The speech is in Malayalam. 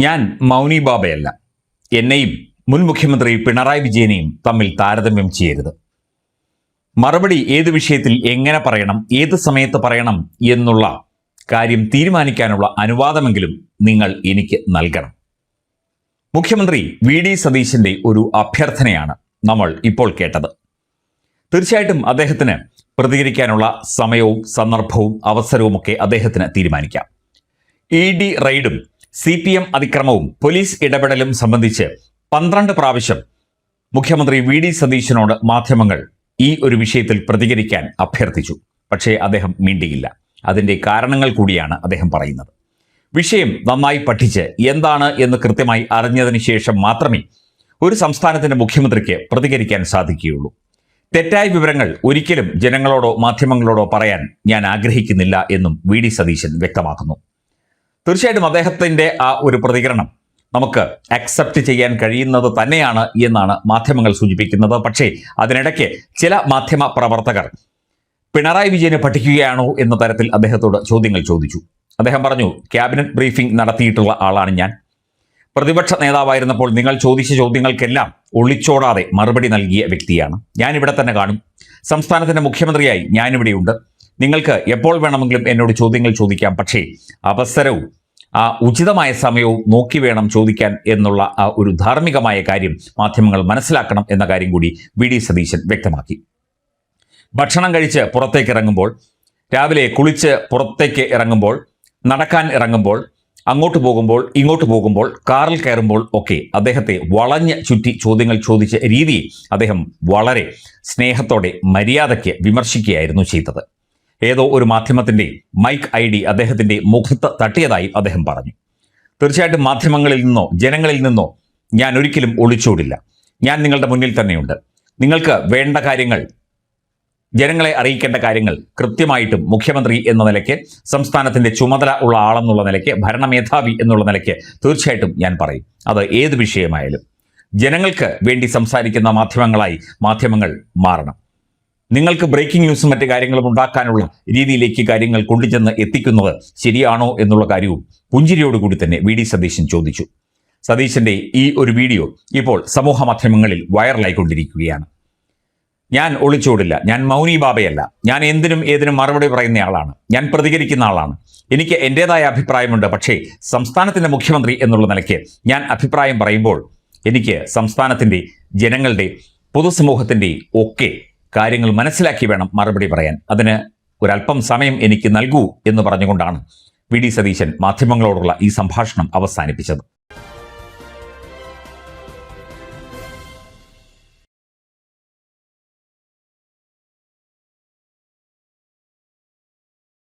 ഞാൻ മൗനി ബാബയല്ല. എന്നെയും മുൻ മുഖ്യമന്ത്രി പിണറായി വിജയനെയും തമ്മിൽ താരതമ്യം ചെയ്യരുത്. മറുപടി ഏത് വിഷയത്തിൽ എങ്ങനെ പറയണം, ഏത് സമയത്ത് പറയണം എന്നുള്ള കാര്യം തീരുമാനിക്കാനുള്ള അനുവാദമെങ്കിലും നിങ്ങൾ എനിക്ക് നൽകണം. മുഖ്യമന്ത്രി വി.ഡി. സതീശന്റെ ഒരു അഭ്യർത്ഥനയാണ് നമ്മൾ ഇപ്പോൾ കേട്ടത്. തീർച്ചയായിട്ടും അദ്ദേഹത്തിന് പ്രതികരിക്കാനുള്ള സമയവും സന്ദർഭവും അവസരവുമൊക്കെ അദ്ദേഹത്തിന് തീരുമാനിക്കാം. ED റെയ്ഡും CPM അതിക്രമവും പോലീസ് ഇടപെടലും സംബന്ധിച്ച് 12 പ്രാവശ്യം മുഖ്യമന്ത്രി വി.ഡി. സതീശനോട് മാധ്യമങ്ങൾ ഈ ഒരു വിഷയത്തിൽ പ്രതികരിക്കാൻ അഭ്യർത്ഥിച്ചു. പക്ഷേ അദ്ദേഹം മിണ്ടിയില്ല. അതിൻ്റെ കാരണങ്ങൾ കൂടിയാണ് അദ്ദേഹം പറയുന്നത്. വിഷയം നന്നായി പഠിച്ച് എന്താണ് എന്ന് കൃത്യമായി അറിഞ്ഞതിന് ശേഷം മാത്രമേ ഒരു സംസ്ഥാനത്തിന്റെ മുഖ്യമന്ത്രിക്ക് പ്രതികരിക്കാൻ സാധിക്കുകയുള്ളൂ. തെറ്റായ വിവരങ്ങൾ ഒരിക്കലും ജനങ്ങളോടോ മാധ്യമങ്ങളോടോ പറയാൻ ഞാൻ ആഗ്രഹിക്കുന്നില്ല എന്നും വി.ഡി. സതീശൻ വ്യക്തമാക്കുന്നു. തീർച്ചയായിട്ടും അദ്ദേഹത്തിന്റെ ആ ഒരു പ്രതികരണം നമുക്ക് അക്സെപ്റ്റ് ചെയ്യാൻ കഴിയുന്നത് തന്നെയാണ് എന്നാണ് മാധ്യമങ്ങൾ സൂചിപ്പിക്കുന്നത്. പക്ഷേ അതിനിടയ്ക്ക് ചില മാധ്യമ പ്രവർത്തകർ പിണറായി വിജയനെ പഠിക്കുകയാണോ എന്ന തരത്തിൽ അദ്ദേഹത്തോട് ചോദ്യങ്ങൾ ചോദിച്ചു. അദ്ദേഹം പറഞ്ഞു, ക്യാബിനറ്റ് ബ്രീഫിംഗ് നടത്തിയിട്ടുള്ള ആളാണ് ഞാൻ. പ്രതിപക്ഷ നേതാവായിരുന്നപ്പോൾ നിങ്ങൾ ചോദിച്ച ചോദ്യങ്ങൾക്കെല്ലാം ഒളിച്ചോടാതെ മറുപടി നൽകിയ വ്യക്തിയാണ്. ഞാൻ ഇവിടെ തന്നെ കാണും. സംസ്ഥാനത്തിന്റെ മുഖ്യമന്ത്രിയായി ഞാനിവിടെയുണ്ട്. നിങ്ങൾക്ക് എപ്പോൾ വേണമെങ്കിലും എന്നോട് ചോദ്യങ്ങൾ ചോദിക്കാം. പക്ഷേ അവസരവും ആ ഉചിതമായ സമയവും നോക്കി വേണം ചോദിക്കാൻ എന്നുള്ള ആ ഒരു ധാർമ്മികമായ കാര്യം മാധ്യമങ്ങൾ മനസ്സിലാക്കണം എന്ന കാര്യം കൂടി വി.ഡി. സതീശൻ വ്യക്തമാക്കി. ഭക്ഷണം കഴിച്ച് പുറത്തേക്ക് ഇറങ്ങുമ്പോൾ, രാവിലെ കുളിച്ച് പുറത്തേക്ക് ഇറങ്ങുമ്പോൾ, നടക്കാൻ ഇറങ്ങുമ്പോൾ, അങ്ങോട്ട് പോകുമ്പോൾ, ഇങ്ങോട്ട് പോകുമ്പോൾ, കാറിൽ കയറുമ്പോൾ ഒക്കെ അദ്ദേഹത്തെ വളഞ്ഞ് ചുറ്റി ചോദ്യങ്ങൾ ചോദിച്ച രീതിയെ അദ്ദേഹം വളരെ സ്നേഹത്തോടെ മര്യാദയ്ക്ക് വിമർശിക്കുകയായിരുന്നു ചെയ്തത്. ഏതോ ഒരു മാധ്യമത്തിന്റെ മൈക്ക് ID അദ്ദേഹത്തിന്റെ മുഖത്ത് തട്ടിയതായി അദ്ദേഹം പറഞ്ഞു. തീർച്ചയായിട്ടും മാധ്യമങ്ങളിൽ നിന്നോ ജനങ്ങളിൽ നിന്നോ ഞാൻ ഒരിക്കലും ഒളിച്ചോടില്ല. ഞാൻ നിങ്ങളുടെ മുന്നിൽ തന്നെയുണ്ട്. നിങ്ങൾക്ക് വേണ്ട കാര്യങ്ങൾ, ജനങ്ങളെ അറിയിക്കേണ്ട കാര്യങ്ങൾ കൃത്യമായിട്ടും മുഖ്യമന്ത്രി എന്ന നിലയ്ക്ക്, സംസ്ഥാനത്തിന്റെ ചുമതല ഉള്ള ആളെന്നുള്ള നിലയ്ക്ക്, ഭരണമേധാവി എന്നുള്ള നിലയ്ക്ക് തീർച്ചയായിട്ടും ഞാൻ പറയും. അത് ഏത് വിഷയമായാലും ജനങ്ങൾക്ക് വേണ്ടി സംസാരിക്കുന്ന മാധ്യമങ്ങളായി മാധ്യമങ്ങൾ മാറണം. നിങ്ങൾക്ക് ബ്രേക്കിംഗ് ന്യൂസും മറ്റു കാര്യങ്ങളും ഉണ്ടാക്കാനുള്ള രീതിയിലേക്ക് കാര്യങ്ങൾ കൊണ്ടുചെന്ന് എത്തിക്കുന്നത് ശരിയാണോ എന്നുള്ള കാര്യവും പുഞ്ചിരിയോടുകൂടി തന്നെ വി.ഡി. സതീശൻ ചോദിച്ചു. സതീശന്റെ ഈ ഒരു വീഡിയോ ഇപ്പോൾ സമൂഹ മാധ്യമങ്ങളിൽ വൈറലായിക്കൊണ്ടിരിക്കുകയാണ്. ഞാൻ ഒളിച്ചോടില്ല, ഞാൻ മൗനി ബാബയല്ല, ഞാൻ എന്തിനും ഏതിനും മറുപടി പറയുന്ന ആളാണ്, ഞാൻ പ്രതികരിക്കുന്ന ആളാണ്, എനിക്ക് എൻ്റെതായ അഭിപ്രായമുണ്ട്. പക്ഷേ സംസ്ഥാനത്തിന്റെ മുഖ്യമന്ത്രി എന്നുള്ള നിലയ്ക്ക് ഞാൻ അഭിപ്രായം പറയുമ്പോൾ എനിക്ക് സംസ്ഥാനത്തിന്റെ ജനങ്ങളുടെ, പൊതുസമൂഹത്തിന്റെ ഒക്കെ കാര്യങ്ങൾ മനസ്സിലാക്കി വേണം മറുപടി പറയാൻ. അതിന് ഒരല്പം സമയം എനിക്ക് നൽകൂ എന്ന് പറഞ്ഞുകൊണ്ടാണ് വി.ഡി. സതീശൻ മാധ്യമങ്ങളോടുള്ള ഈ സംഭാഷണം അവസാനിപ്പിച്ചത്.